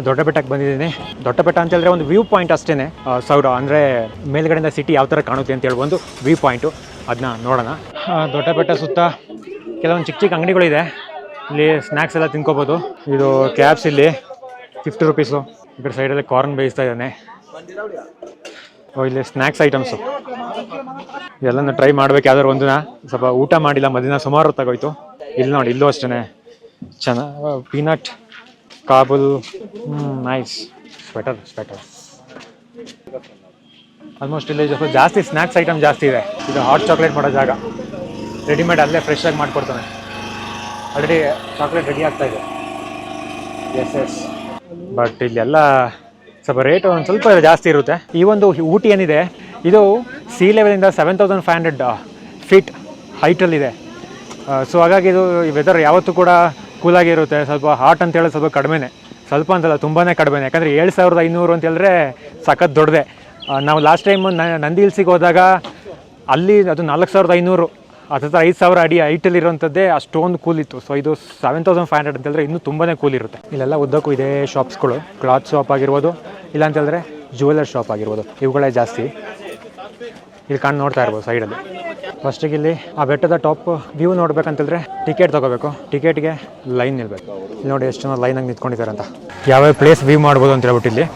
ದೊಡ್ಡ ಬೆಟ್ಟಕ್ಕೆ ಬಂದಿದ್ದೀನಿ. ದೊಡ್ಡ ಬೆಟ್ಟ ಅಂತ ಹೇಳಿದ್ರೆ ಒಂದು ವ್ಯೂ ಪಾಯಿಂಟ್ ಅಷ್ಟೇ. ಸೌರ ಅಂದರೆ ಮೇಲ್ಗಡೆಯಿಂದ ಸಿಟಿ ಯಾವ ಥರ ಕಾಣುತ್ತೆ ಅಂತೇಳಿ ಒಂದು ವ್ಯೂ ಪಾಯಿಂಟು, ಅದನ್ನ ನೋಡೋಣ. ದೊಡ್ಡ ಬೆಟ್ಟ ಸುತ್ತ ಕೆಲವೊಂದು ಚಿಕ್ಕ ಚಿಕ್ಕ ಅಂಗಡಿಗಳಿದೆ. ಇಲ್ಲಿ ಸ್ನ್ಯಾಕ್ಸ್ ಎಲ್ಲ ತಿನ್ಕೋಬೋದು. ಇದು ಕ್ಯಾಬ್ಸ್ ಇಲ್ಲಿ 50 ರೂಪೀಸು. ಈ ಕಡೆ ಸೈಡಲ್ಲಿ ಕಾರ್ನ್ ಬೇಯಿಸ್ತಾ ಇದ್ದಾನೆ. ಇಲ್ಲಿ ಸ್ನ್ಯಾಕ್ಸ್ ಐಟಮ್ಸು ಎಲ್ಲನೂ ಟ್ರೈ ಮಾಡ್ಬೇಕು. ಯಾವ್ದಾದ್ರು ಒಂದನ್ನ ಸ್ವಲ್ಪ ಊಟ ಮಾಡಿಲ್ಲ ಮಧ್ಯಾಹ್ನ, ಸುಮಾರು ಹೊತ್ತಾಗೋಯ್ತು. ಇಲ್ಲಿ ನೋಡಿ, ಇಲ್ಲೂ ಅಷ್ಟೇ ಚೆನ್ನಾಗಿ peanut Kabul nice. Sweater almost ಇಲ್ಲಿ ಸ್ವಲ್ಪ ಜಾಸ್ತಿ ಸ್ನ್ಯಾಕ್ಸ್ ಐಟಮ್ ಜಾಸ್ತಿ ಇದೆ. ಇದು ಹಾಟ್ ಚಾಕ್ಲೇಟ್ ಮಾಡೋ ಜಾಗ. ರೆಡಿಮೇಡ್ ಅಲ್ಲೇ ಫ್ರೆಶ್ ಆಗಿ ಮಾಡ್ಕೊಡ್ತಾನೆ. ಆಲ್ರೆಡಿ ಚಾಕ್ಲೇಟ್ ರೆಡಿ ಆಗ್ತಾ ಇದೆ. ಎಸ್ ಬಟ್ ಇಲ್ಲೆಲ್ಲ ಸ್ವಲ್ಪ ರೇಟ್ ಒಂದು ಸ್ವಲ್ಪ ಜಾಸ್ತಿ ಇರುತ್ತೆ. ಈ ಒಂದು ಊಟಿ ಏನಿದೆ ಇದು ಸಿ ಲೆವೆಲಿಂದ 7500 ಫೀಟ್ ಹೈಟಲ್ಲಿದೆ. ಸೊ ಹಾಗಾಗಿ ಇದು ವೆದರ್ ಯಾವತ್ತೂ ಕೂಡ ಕೂಲಾಗಿರುತ್ತೆ. ಸ್ವಲ್ಪ ಹಾಟ್ ಅಂತ ಹೇಳೋದು ಸ್ವಲ್ಪ ಕಡಿಮೆನೇ, ಸ್ವಲ್ಪ ಅಂತಲ್ಲ ತುಂಬಾ ಕಡಿಮೆನೇ. ಯಾಕಂದರೆ 7500 ಅಂತ ಹೇಳಿದ್ರೆ ಸಖತ್ ದೊಡ್ಡದೆ. ನಾವು ಲಾಸ್ಟ್ ಟೈಮ್ ನಂದಿ ಹಿಲ್ಸಿಗೆ ಹೋದಾಗ ಅಲ್ಲಿ ಅದು 4500 ಅಥವಾ 5000 ಅಡಿ ಹೈಟಲ್ಲಿರುವಂಥದ್ದೇ ಅಷ್ಟೊಂದು ಕೂಲ್ ಇತ್ತು. ಸೊ ಇದು 7500 ಅಂತ ಹೇಳಿದ್ರೆ ಇನ್ನೂ ತುಂಬಾ ಕೂಲ್ ಇರುತ್ತೆ. ಇಲ್ಲೆಲ್ಲ ಉದ್ದಕ್ಕೂ ಇದೇ ಶಾಪ್ಸ್ಗಳು, ಕ್ಲಾತ್ ಶಾಪ್ ಆಗಿರ್ಬೋದು, ಇಲ್ಲ ಅಂತ ಹೇಳಿದ್ರೆ ಜ್ಯುವೆಲರ್ ಶಾಪ್ ಆಗಿರ್ಬೋದು, ಇವುಗಳೇ ಜಾಸ್ತಿ. ಇಲ್ಲಿ ಕಾಣ್ ನೋಡ್ತಾ ಇರ್ಬೋದು ಸೈಡಲ್ಲಿ. ಫಸ್ಟಿಗೆ ಇಲ್ಲಿ ಆ ಬೆಟ್ಟದ ಟಾಪ್ ವ್ಯೂ ನೋಡ್ಬೇಕಂತಂದರೆ ಟಿಕೆಟ್ ತೊಗೋಬೇಕು. ಟಿಕೆಟ್ಗೆ ಲೈನ್ ನಿಲ್ಬೇಕು. ಇಲ್ಲಿ ನೋಡಿ ಎಷ್ಟು ಜನ ಲೈನಾಗಿ ನಿಂತ್ಕೊಂಡಿದ್ದಾರೆ ಅಂತ. ಯಾವ್ಯಾವ ಪ್ಲೇಸ್ ವ್ಯೂ ಮಾಡ್ಬೋದು ಅಂತ ಹೇಳ್ಬಿಟ್ಟು ಇಲ್ಲಿ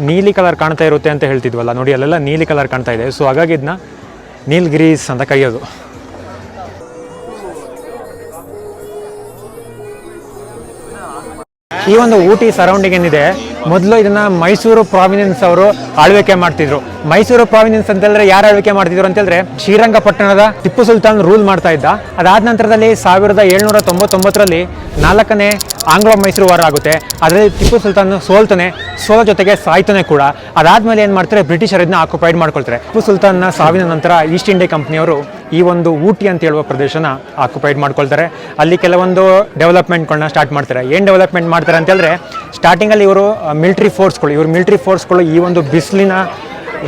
ನೀಲಿ ಕಲರ್ ಕಾಣ್ತಾ ಇರುತ್ತೆ ಅಂತ ಹೇಳ್ತಿದ್ವಲ್ಲ, ನೋಡಿ ಅಲ್ಲೆಲ್ಲ ನೀಲಿ ಕಲರ್ ಕಾಣ್ತಾ ಇದೆ. ಸೊ ಹಾಗಾಗಿ ಇದನ್ನ ನೀಲ್ಗಿರೀಸ್ ಅಂತ ಕರೆಯೋದು. ಈ ಒಂದು ಊಟಿ ಸರೌಂಡಿಂಗ್ ಏನಿದೆ, ಮೊದಲು ಇದನ್ನ ಮೈಸೂರು ಪ್ರಾವಿನೆನ್ಸ್ ಅವರು ಆಳ್ವಿಕೆ ಮಾಡ್ತಿದ್ರು. ಮೈಸೂರು ಪ್ರಾವಿನೆನ್ಸ್ ಅಂತಂದ್ರೆ ಯಾರು ಆಳ್ವಿಕೆ ಮಾಡ್ತಿದ್ರು ಅಂತಂದ್ರೆ ಶ್ರೀರಂಗಪಟ್ಟಣದ ಟಿಪ್ಪು ಸುಲ್ತಾನ್ ರೂಲ್ ಮಾಡ್ತಾ ಇದ್ದ. ಅದಾದ ನಂತರದಲ್ಲಿ 1799ರಲ್ಲಿ 4ನೇ ಆಂಗ್ಲೋ ಮೈಸೂರು ವಾರ ಆಗುತ್ತೆ. ಅದರಲ್ಲಿ ಟಿಪ್ಪು ಸುಲ್ತಾನ್ ಸೋಲೋ ಜೊತೆಗೆ ಸಾಯ್ತಾನೆ ಕೂಡ. ಅದಾದ್ಮೇಲೆ ಏನು ಮಾಡ್ತಾರೆ, ಬ್ರಿಟಿಷರ್ ಇದನ್ನ ಆಕ್ಯುಪೈಡ್ ಮಾಡ್ಕೊಳ್ತಾರೆ. ಟಿಪ್ಪು ಸುಲ್ತಾನ್ನ ಸಾವಿನ ನಂತರ ಈಸ್ಟ್ ಇಂಡಿಯಾ ಕಂಪ್ನಿಯವರು ಈ ಒಂದು ಊಟಿ ಅಂತ ಹೇಳುವ ಪ್ರದೇಶನ ಆಕ್ಯುಪೈಡ್ ಮಾಡ್ಕೊಳ್ತಾರೆ. ಅಲ್ಲಿ ಕೆಲವೊಂದು ಡೆವಲಪ್ಮೆಂಟ್ಗಳನ್ನ ಸ್ಟಾರ್ಟ್ ಮಾಡ್ತಾರೆ. ಏನು ಡೆವಲಪ್ಮೆಂಟ್ ಮಾಡ್ತಾರೆ ಅಂತ ಹೇಳಿದ್ರೆ, ಸ್ಟಾರ್ಟಿಂಗಲ್ಲಿ ಇವರು ಮಿಲಿಟರಿ ಫೋರ್ಸ್ಗಳು ಈ ಒಂದು ಬಿಸಿಲಿನ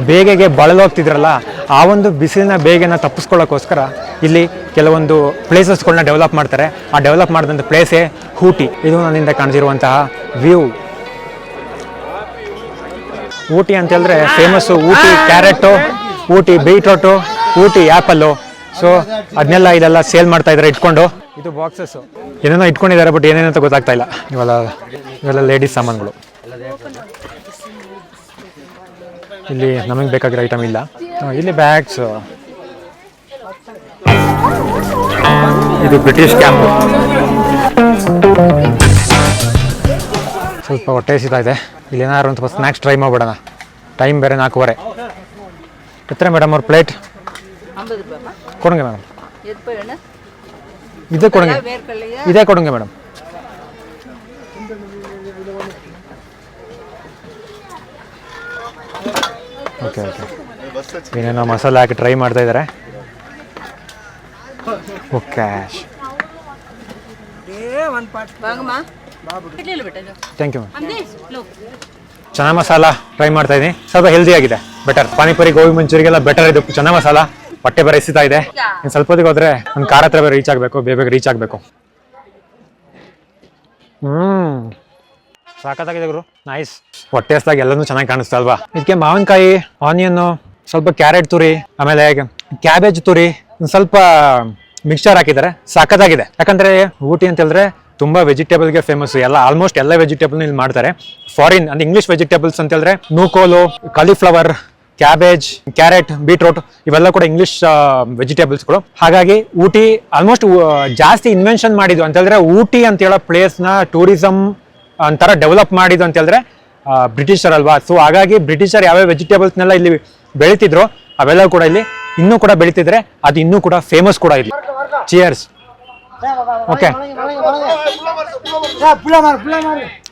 ಬೇಗೆಗೆ ಬಳಲೋಗ್ತಿದ್ರಲ್ಲ, ಆ ಒಂದು ಬಿಸಿಲಿನ ಬೇಗೆನ ತಪ್ಪಿಸ್ಕೊಳ್ಳೋಕ್ಕೋಸ್ಕರ ಇಲ್ಲಿ ಕೆಲವೊಂದು ಪ್ಲೇಸಸ್ಗಳನ್ನ ಡೆವಲಪ್ ಮಾಡ್ತಾರೆ. ಆ ಡೆವಲಪ್ ಮಾಡಿದಂಥ ಪ್ಲೇಸೇ ಊಟಿ. ಇದು ನನ್ನಿಂದ ಕಾಣಿಸಿರುವಂತಹ ವ್ಯೂ. ಊಟಿ ಅಂತ ಹೇಳಿದ್ರೆ famous Ooty carrot, Ooty beetroot, Ooty apple. So ಅದನ್ನೆಲ್ಲ ಇದೆಲ್ಲ ಸೇಲ್ ಮಾಡ್ತಾ ಇದ್ದಾರೆ ಇಟ್ಕೊಂಡು. ಇದು ಬಾಕ್ಸಸ್ಸು ಏನೇನೋ ಇಟ್ಕೊಂಡಿದ್ದಾರೆ, ಬಟ್ ಏನೇನಂತ ಗೊತ್ತಾಗ್ತಾ ಇಲ್ಲ. ಇವೆಲ್ಲ ಲೇಡೀಸ್ ಸಾಮಾನುಗಳು. ಇಲ್ಲಿ ನಮಗೆ ಬೇಕಾಗಿರೋ ಐಟಮ್ ಇಲ್ಲ. ಇಲ್ಲಿ ಬ್ಯಾಗ್ಸ್. ಇದು ಬ್ರಿಟಿಷ್ ಕ್ಯಾಂಪು. ಸ್ವಲ್ಪ ಹೊಟ್ಟೆ ಹಸಿತಾ ಇದೆ. ಇಲ್ಲಿ ಏನಾದ್ರು ಒಂದು ಸ್ವಲ್ಪ ಸ್ನ್ಯಾಕ್ಸ್ ಟ್ರೈ ಮಾಡ್ಬಿಡೋಣ. ಟೈಮ್ ಬೇರೆ 4:15. ಎತ್ತರ ಮೇಡಮ್ ಅವ್ರ ಪ್ಲೇಟ್ ಕೊಡಂಗೆ ಮೇಡಮ್. ಇದೇ ಕೊಡಂಗೆ ಮೇಡಮ್. ಓಕೆ ಏನೇನೋ ಮಸಾಲೆ ಹಾಕಿ ಟ್ರೈ ಮಾಡ್ತಾ ಇದ್ದಾರೆ. Okay thank you. Chana masala try ಮಾಡ್ತಾ ಇದ್ದೀನಿ. ಸ್ವಲ್ಪ ಹೆಲ್ದಿ ಆಗಿದೆ, ಬೆಟರ್. ಪಾನಿಪುರಿ, ಗೋಬಿ ಮಂಚೂರಿಗೆಲ್ಲ ಬೆಟರ್ ಇದು ಚನಾ ಮಸಾಲ. ಹೊಟ್ಟೆ ಬೇರೆ ಎಸಿತಾ ಇದೆ. ಇನ್ನು ಸ್ವಲ್ಪ ಹೊತ್ತಿಗೆ ಹೋದ್ರೆ ಒಂದು ಕಾರ್ ಹತ್ರ ಬೇರೆ ರೀಚ್ ಆಗಬೇಕು, ಬೇಗ ರೀಚ್ ಆಗಬೇಕು. ಸಾಕತ್ತಾಗಿದೆ ಗುರು, ನೈಸ್. ಹೊಟ್ಟೆ ಹಸ್ದಾಗ ಎಲ್ಲನೂ ಚೆನ್ನಾಗಿ ಕಾಣಿಸ್ತಾ ಅಲ್ವಾ. ಇದಕ್ಕೆ ಮಾವಿನಕಾಯಿ, ಆನಿಯನ್ನು, ಸ್ವಲ್ಪ ಕ್ಯಾರೆಟ್ ತುರಿ, ಆಮೇಲೆ ಕ್ಯಾಬೇಜ್ ತುರಿ, ಸ್ವಲ್ಪ ಮಿಕ್ಸ್ಚರ್ ಹಾಕಿದ್ದಾರೆ. ಸಾಕತ್ತಾಗಿದೆ. ಯಾಕಂದ್ರೆ ಊಟಿ ಅಂತ ಹೇಳಿದ್ರೆ ತುಂಬಾ ವೆಜಿಟೇಬಲ್ಗೆ ಫೇಮಸ್. ಆಲ್ಮೋಸ್ಟ್ ಎಲ್ಲ ವೆಜಿಟೇಬಲ್ ಇಲ್ಲಿ ಮಾಡ್ತಾರೆ. ಫಾರಿನ್ ಅಂದ್ರೆ ಇಂಗ್ಲಿಷ್ ವೆಜಿಟೇಬಲ್ಸ್ ಅಂತ ಹೇಳಿದ್ರೆ ನೂಕೋಲು, ಕಾಲಿಫ್ಲವರ್, ಕ್ಯಾಬೇಜ್, ಕ್ಯಾರೆಟ್, ಬೀಟ್ರೂಟ್ ಇವೆಲ್ಲ ಕೂಡ ಇಂಗ್ಲಿಷ್ ವೆಜಿಟೇಬಲ್ಸ್ಗಳು. ಹಾಗಾಗಿ ಊಟಿ ಆಲ್ಮೋಸ್ಟ್ ಜಾಸ್ತಿ ಇನ್ವೆನ್ಷನ್ ಮಾಡಿದ್ದು ಅಂತ ಹೇಳಿದ್ರೆ, ಊಟಿ ಅಂತ ಹೇಳೋ ಪ್ಲೇಸ್ನ ಟೂರಿಸಂ ಒಂಥರ ಡೆವಲಪ್ ಮಾಡಿದ್ದು ಅಂತ ಹೇಳಿದ್ರೆ ಬ್ರಿಟಿಷರ್ ಅಲ್ವಾ. ಸೊ ಹಾಗಾಗಿ ಬ್ರಿಟಿಷರ್ ಯಾವ್ಯಾವ ವೆಜಿಟೇಬಲ್ಸ್ನೆಲ್ಲ ಇಲ್ಲಿ ಬೆಳೀತಿದ್ರು ಅವೆಲ್ಲ ಕೂಡ ಇಲ್ಲಿ ಇನ್ನೂ ಕೂಡ ಬೆಳೀತಿದ್ರೆ, ಅದು ಇನ್ನೂ ಕೂಡ ಫೇಮಸ್ ಕೂಡ ಇಲ್ಲಿ. ಚಿಯರ್ಸ್. ಓಕೆ,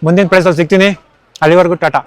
ಮುಂದಿನ ಪ್ಲೇಸಲ್ಲಿ ಸಿಗ್ತೀನಿ. ಅಲ್ಲಿವರೆಗೂ ಟಾಟಾ.